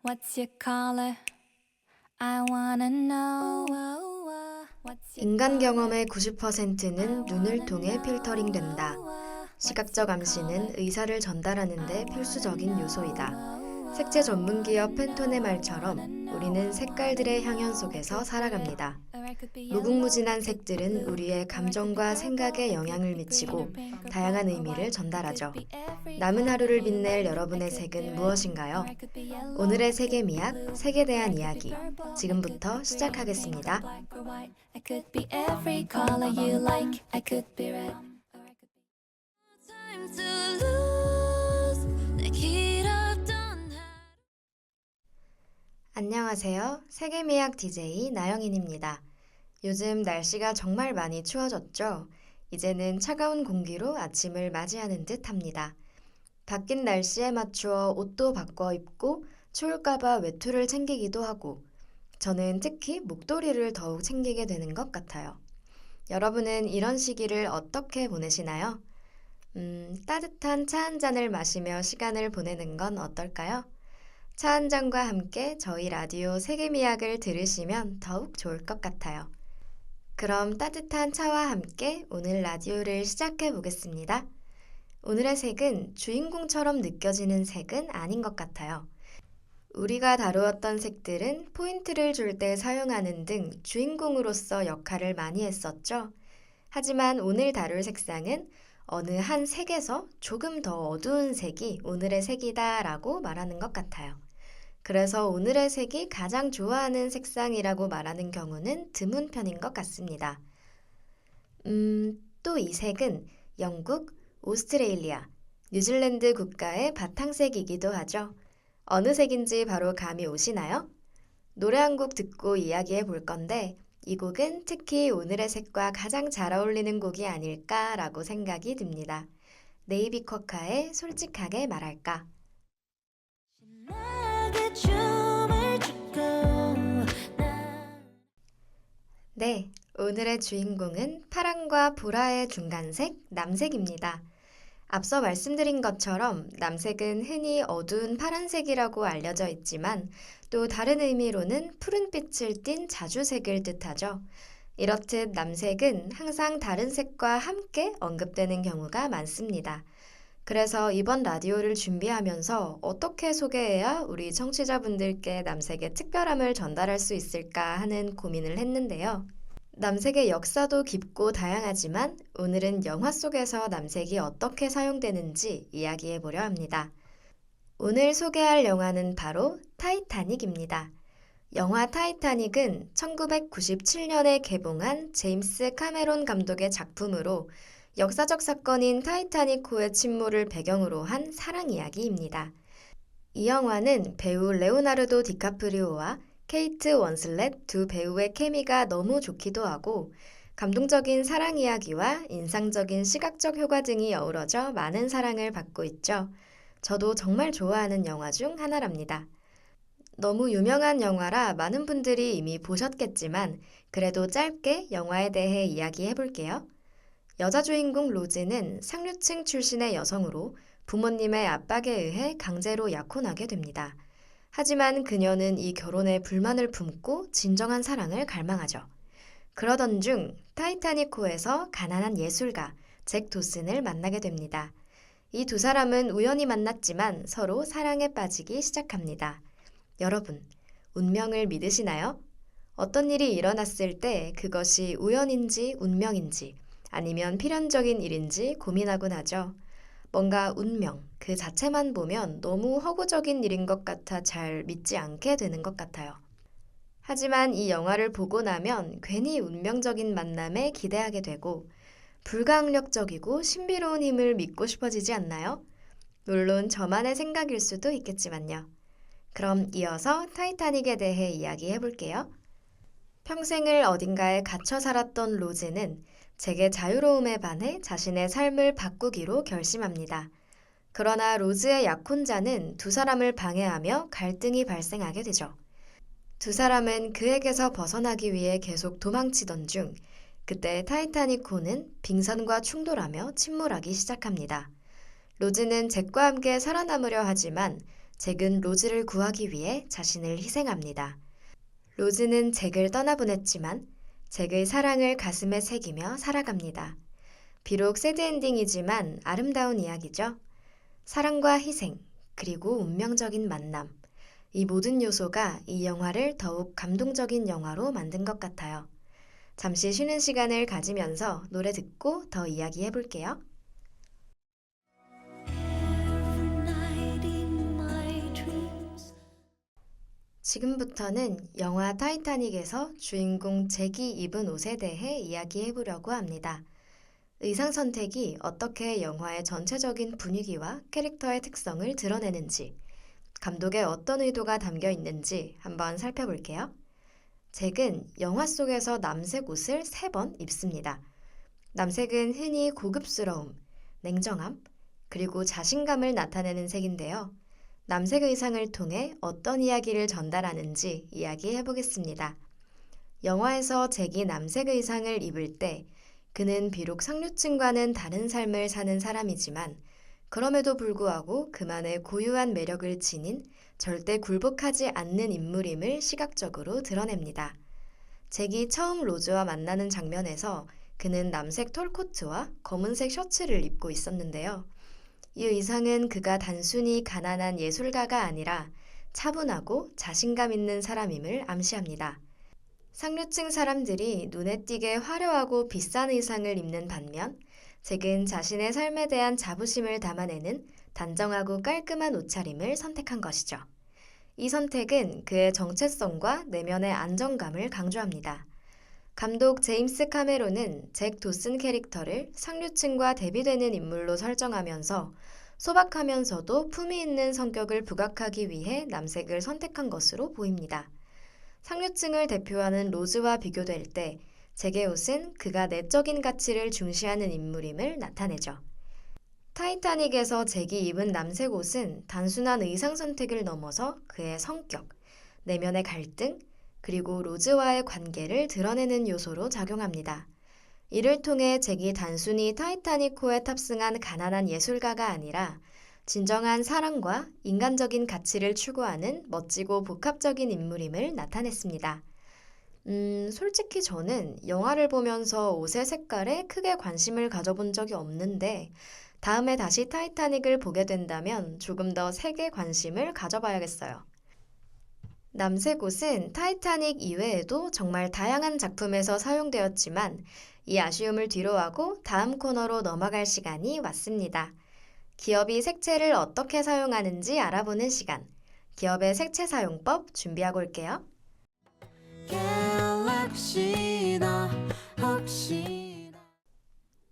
What's your color? I wanna know. 인간 경험의 90%는 눈을 통해 필터링 된다. 시각적 암시는 의사를 전달하는 데 필수적인 요소이다. 색채 전문 기업 팬톤의 말처럼 우리는 색깔들의 향연 속에서 살아갑니다. 무궁무진한 색들은 우리의 감정과 생각에 영향을 미치고 다양한 의미를 전달하죠. 남은 하루를 빛낼 여러분의 색은 무엇인가요? 오늘의 색의 미학, 색에 대한 이야기, 지금부터 시작하겠습니다. I could be every color you like. I could be red. Time to lose. 내 길었던 안녕하세요. 색의 미학 DJ 나영인입니다. 요즘 날씨가 정말 많이 추워졌죠? 이제는 차가운 공기로 아침을 맞이하는 듯 합니다. 바뀐 날씨에 맞추어 옷도 바꿔 입고 추울까봐 외투를 챙기기도 하고 저는 특히 목도리를 더욱 챙기게 되는 것 같아요. 여러분은 이런 시기를 어떻게 보내시나요? 따뜻한 차 한 잔을 마시며 시간을 보내는 건 어떨까요? 차 한 잔과 함께 저희 라디오 세계미학을 들으시면 더욱 좋을 것 같아요. 그럼 따뜻한 차와 함께 오늘 라디오를 시작해 보겠습니다. 오늘의 색은 주인공처럼 느껴지는 색은 아닌 것 같아요. 우리가 다루었던 색들은 포인트를 줄 때 사용하는 등 주인공으로서 역할을 많이 했었죠. 하지만 오늘 다룰 색상은 어느 한 색에서 조금 더 어두운 색이 오늘의 색이다 라고 말하는 것 같아요. 그래서 오늘의 색이 가장 좋아하는 색상이라고 말하는 경우는 드문 편인 것 같습니다. 또 이 색은 영국, 오스트레일리아, 뉴질랜드 국가의 바탕색이기도 하죠. 어느 색인지 바로 감이 오시나요? 노래 한 곡 듣고 이야기해 볼 건데 이 곡은 특히 오늘의 색과 가장 잘 어울리는 곡이 아닐까라고 생각이 듭니다. 네이비 쿼카의 솔직하게 말할까? 신나게 춤을 추고 네, 오늘의 주인공은 파랑과 보라의 중간색 남색입니다. 앞서 말씀드린 것처럼 남색은 흔히 어두운 파란색이라고 알려져 있지만 또 다른 의미로는 푸른빛을 띤 자주색을 뜻하죠. 이렇듯 남색은 항상 다른 색과 함께 언급되는 경우가 많습니다. 그래서 이번 라디오를 준비하면서 어떻게 소개해야 우리 청취자분들께 남색의 특별함을 전달할 수 있을까 하는 고민을 했는데요. 남색의 역사도 깊고 다양하지만 오늘은 영화 속에서 남색이 어떻게 사용되는지 이야기해 보려 합니다. 오늘 소개할 영화는 바로 타이타닉입니다. 영화 타이타닉은 1997년에 개봉한 제임스 카메론 감독의 작품으로 역사적 사건인 타이타닉호의 침몰을 배경으로 한 사랑 이야기입니다. 이 영화는 배우 레오나르도 디카프리오와 케이트 원슬렛 두 배우의 케미가 너무 좋기도 하고 감동적인 사랑 이야기와 인상적인 시각적 효과 등이 어우러져 많은 사랑을 받고 있죠. 저도 정말 좋아하는 영화 중 하나랍니다. 너무 유명한 영화라 많은 분들이 이미 보셨겠지만 그래도 짧게 영화에 대해 이야기해 볼게요. 여자 주인공 로즈는 상류층 출신의 여성으로 부모님의 압박에 의해 강제로 약혼하게 됩니다. 하지만 그녀는 이 결혼에 불만을 품고 진정한 사랑을 갈망하죠. 그러던 중 타이타닉호에서 가난한 예술가 잭 도슨을 만나게 됩니다. 이 두 사람은 우연히 만났지만 서로 사랑에 빠지기 시작합니다. 여러분, 운명을 믿으시나요? 어떤 일이 일어났을 때 그것이 우연인지 운명인지 아니면 필연적인 일인지 고민하곤 하죠. 뭔가 운명 그 자체만 보면 너무 허구적인 일인 것 같아 잘 믿지 않게 되는 것 같아요. 하지만 이 영화를 보고 나면 괜히 운명적인 만남에 기대하게 되고 불가항력적이고 신비로운 힘을 믿고 싶어지지 않나요? 물론 저만의 생각일 수도 있겠지만요. 그럼 이어서 타이타닉에 대해 이야기해 볼게요. 평생을 어딘가에 갇혀 살았던 로즈는 잭의 자유로움에 반해 자신의 삶을 바꾸기로 결심합니다. 그러나 로즈의 약혼자는 두 사람을 방해하며 갈등이 발생하게 되죠. 두 사람은 그에게서 벗어나기 위해 계속 도망치던 중 그때 타이타닉호는 빙산과 충돌하며 침몰하기 시작합니다. 로즈는 잭과 함께 살아남으려 하지만 잭은 로즈를 구하기 위해 자신을 희생합니다. 로즈는 잭을 떠나보냈지만 잭의 사랑을 가슴에 새기며 살아갑니다. 비록 새드엔딩이지만 아름다운 이야기죠. 사랑과 희생, 그리고 운명적인 만남. 이 모든 요소가 이 영화를 더욱 감동적인 영화로 만든 것 같아요. 잠시 쉬는 시간을 가지면서 노래 듣고 더 이야기해 볼게요. 지금부터는 영화 타이타닉에서 주인공 잭이 입은 옷에 대해 이야기해 보려고 합니다. 의상 선택이 어떻게 영화의 전체적인 분위기와 캐릭터의 특성을 드러내는지, 감독의 어떤 의도가 담겨 있는지 한번 살펴볼게요. 잭은 영화 속에서 남색 옷을 3번 입습니다. 남색은 흔히 고급스러움, 냉정함, 그리고 자신감을 나타내는 색인데요. 남색 의상을 통해 어떤 이야기를 전달하는지 이야기해 보겠습니다. 영화에서 잭이 남색 의상을 입을 때 그는 비록 상류층과는 다른 삶을 사는 사람이지만 그럼에도 불구하고 그만의 고유한 매력을 지닌 절대 굴복하지 않는 인물임을 시각적으로 드러냅니다. 잭이 처음 로즈와 만나는 장면에서 그는 남색 털코트와 검은색 셔츠를 입고 있었는데요. 이 의상은 그가 단순히 가난한 예술가가 아니라 차분하고 자신감 있는 사람임을 암시합니다. 상류층 사람들이 눈에 띄게 화려하고 비싼 의상을 입는 반면 잭은 자신의 삶에 대한 자부심을 담아내는 단정하고 깔끔한 옷차림을 선택한 것이죠. 이 선택은 그의 정체성과 내면의 안정감을 강조합니다. 감독 제임스 카메론은 잭 도슨 캐릭터를 상류층과 대비되는 인물로 설정하면서 소박하면서도 품위 있는 성격을 부각하기 위해 남색을 선택한 것으로 보입니다. 상류층을 대표하는 로즈와 비교될 때 잭의 옷은 그가 내적인 가치를 중시하는 인물임을 나타내죠. 타이타닉에서 잭이 입은 남색 옷은 단순한 의상 선택을 넘어서 그의 성격, 내면의 갈등, 그리고 로즈와의 관계를 드러내는 요소로 작용합니다. 이를 통해 잭이 단순히 타이타닉호에 탑승한 가난한 예술가가 아니라 진정한 사랑과 인간적인 가치를 추구하는 멋지고 복합적인 인물임을 나타냈습니다. 솔직히 저는 영화를 보면서 옷의 색깔에 크게 관심을 가져본 적이 없는데 다음에 다시 타이타닉을 보게 된다면 조금 더 색에 관심을 가져봐야겠어요. 남색 옷은 타이타닉 이외에도 정말 다양한 작품에서 사용되었지만 이 아쉬움을 뒤로하고 다음 코너로 넘어갈 시간이 왔습니다. 기업이 색채를 어떻게 사용하는지 알아보는 시간. 기업의 색채 사용법 준비하고 올게요.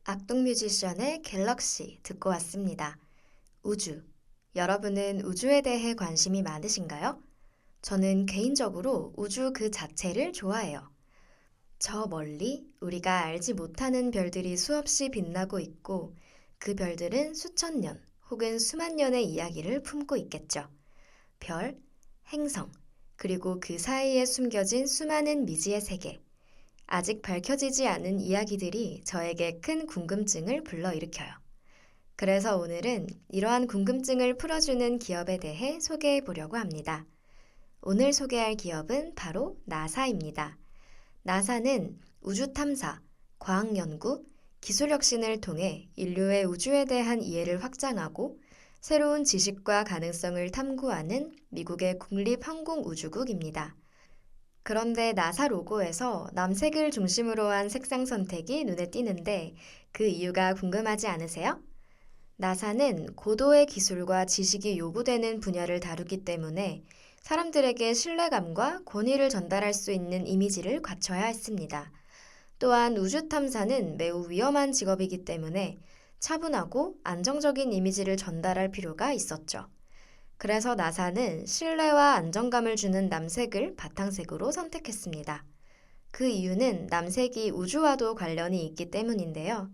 악동 뮤지션의 갤럭시 듣고 왔습니다. 우주. 여러분은 우주에 대해 관심이 많으신가요? 저는 개인적으로 우주 그 자체를 좋아해요. 저 멀리 우리가 알지 못하는 별들이 수없이 빛나고 있고 그 별들은 수천 년 혹은 수만 년의 이야기를 품고 있겠죠. 별, 행성, 그리고 그 사이에 숨겨진 수많은 미지의 세계. 아직 밝혀지지 않은 이야기들이 저에게 큰 궁금증을 불러일으켜요. 그래서 오늘은 이러한 궁금증을 풀어주는 기업에 대해 소개해 보려고 합니다. 오늘 소개할 기업은 바로 나사입니다. 나사는 우주 탐사, 과학 연구, 기술 혁신을 통해 인류의 우주에 대한 이해를 확장하고 새로운 지식과 가능성을 탐구하는 미국의 국립항공우주국입니다. 그런데 나사 로고에서 남색을 중심으로 한 색상 선택이 눈에 띄는데 그 이유가 궁금하지 않으세요? 나사는 고도의 기술과 지식이 요구되는 분야를 다루기 때문에 사람들에게 신뢰감과 권위를 전달할 수 있는 이미지를 갖춰야 했습니다. 또한 우주 탐사는 매우 위험한 직업이기 때문에 차분하고 안정적인 이미지를 전달할 필요가 있었죠. 그래서 나사는 신뢰와 안정감을 주는 남색을 바탕색으로 선택했습니다. 그 이유는 남색이 우주와도 관련이 있기 때문인데요.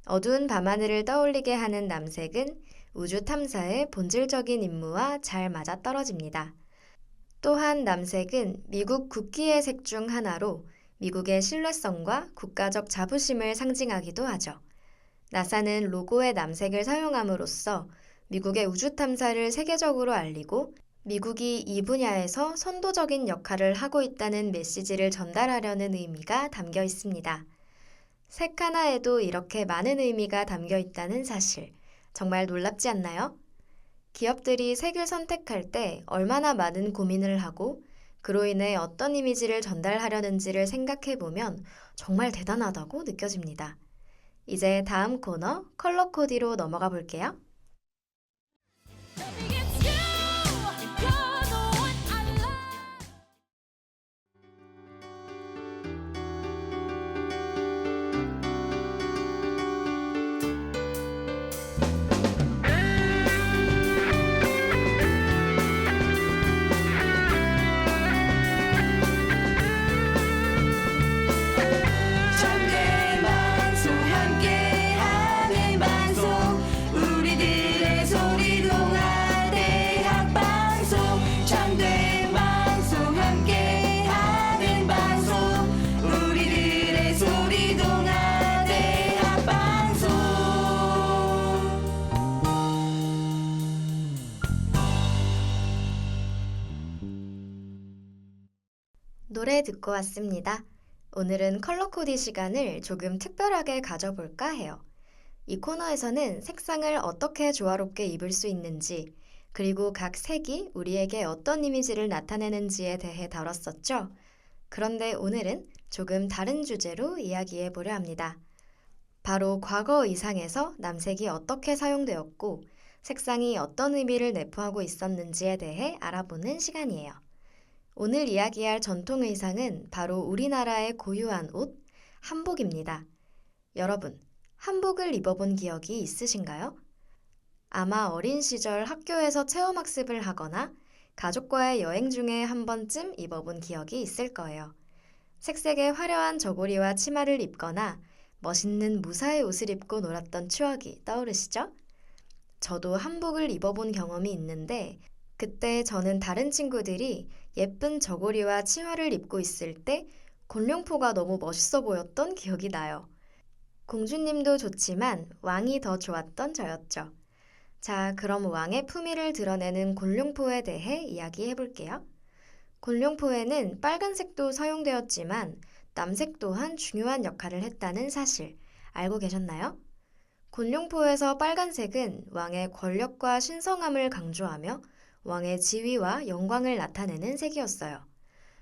어두운 밤하늘을 떠올리게 하는 남색은 우주 탐사의 본질적인 임무와 잘 맞아떨어집니다. 또한 남색은 미국 국기의 색 중 하나로 미국의 신뢰성과 국가적 자부심을 상징하기도 하죠. 나사는 로고에 남색을 사용함으로써 미국의 우주 탐사를 세계적으로 알리고 미국이 이 분야에서 선도적인 역할을 하고 있다는 메시지를 전달하려는 의미가 담겨 있습니다. 색 하나에도 이렇게 많은 의미가 담겨 있다는 사실, 정말 놀랍지 않나요? 기업들이 색을 선택할 때 얼마나 많은 고민을 하고 그로 인해 어떤 이미지를 전달하려는지를 생각해 보면 정말 대단하다고 느껴집니다. 이제 다음 코너 컬러 코디로 넘어가 볼게요. 노래 듣고 왔습니다. 오늘은 컬러 코디 시간을 조금 특별하게 가져볼까 해요. 이 코너에서는 색상을 어떻게 조화롭게 입을 수 있는지, 그리고 각 색이 우리에게 어떤 이미지를 나타내는지에 대해 다뤘었죠. 그런데 오늘은 조금 다른 주제로 이야기해 보려 합니다. 바로 과거 의상에서 남색이 어떻게 사용되었고, 색상이 어떤 의미를 내포하고 있었는지에 대해 알아보는 시간이에요. 오늘 이야기할 전통 의상은 바로 우리나라의 고유한 옷, 한복입니다. 여러분, 한복을 입어본 기억이 있으신가요? 아마 어린 시절 학교에서 체험학습을 하거나 가족과의 여행 중에 한 번쯤 입어본 기억이 있을 거예요. 색색의 화려한 저고리와 치마를 입거나 멋있는 무사의 옷을 입고 놀았던 추억이 떠오르시죠? 저도 한복을 입어본 경험이 있는데 그때 저는 다른 친구들이 예쁜 저고리와 치마를 입고 있을 때 곤룡포가 너무 멋있어 보였던 기억이 나요. 공주님도 좋지만 왕이 더 좋았던 저였죠. 자, 그럼 왕의 품위를 드러내는 곤룡포에 대해 이야기해 볼게요. 곤룡포에는 빨간색도 사용되었지만 남색 또한 중요한 역할을 했다는 사실 알고 계셨나요? 곤룡포에서 빨간색은 왕의 권력과 신성함을 강조하며 왕의 지위와 영광을 나타내는 색이었어요.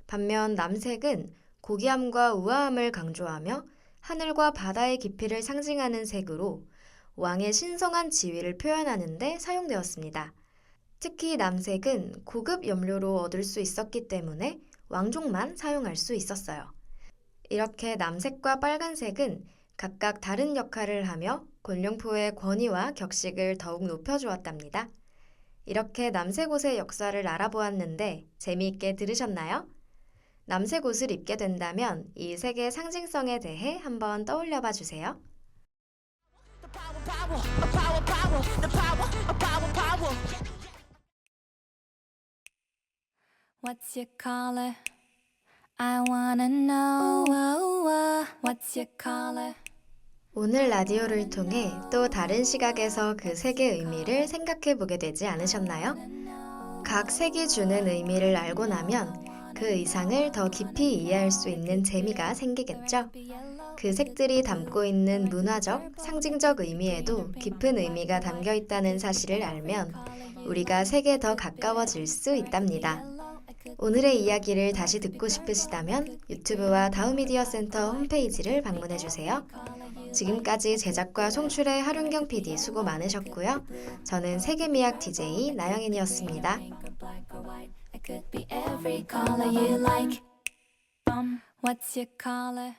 반면 남색은 고귀함과 우아함을 강조하며 하늘과 바다의 깊이를 상징하는 색으로 왕의 신성한 지위를 표현하는 데 사용되었습니다. 특히 남색은 고급 염료로 얻을 수 있었기 때문에 왕족만 사용할 수 있었어요. 이렇게 남색과 빨간색은 각각 다른 역할을 하며 곤룡포의 권위와 격식을 더욱 높여주었답니다. 이렇게 남색 옷의 역사를 알아보았는데 재미있게 들으셨나요? 남색 옷을 입게 된다면 이 색의 상징성에 대해 한번 떠올려 봐 주세요. What's your color? I wanna know. What's your color? 오늘 라디오를 통해 또 다른 시각에서 그 색의 의미를 생각해 보게 되지 않으셨나요? 각 색이 주는 의미를 알고 나면 그 의상을 더 깊이 이해할 수 있는 재미가 생기겠죠? 그 색들이 담고 있는 문화적, 상징적 의미에도 깊은 의미가 담겨 있다는 사실을 알면 우리가 색에 더 가까워질 수 있답니다. 오늘의 이야기를 다시 듣고 싶으시다면 유튜브와 다우미디어 센터 홈페이지를 방문해 주세요. 지금까지 제작과 송출의 하룬경 PD 수고 많으셨고요. 저는 세계미학 DJ 나영인이었습니다. I could be every color you like. What's your color?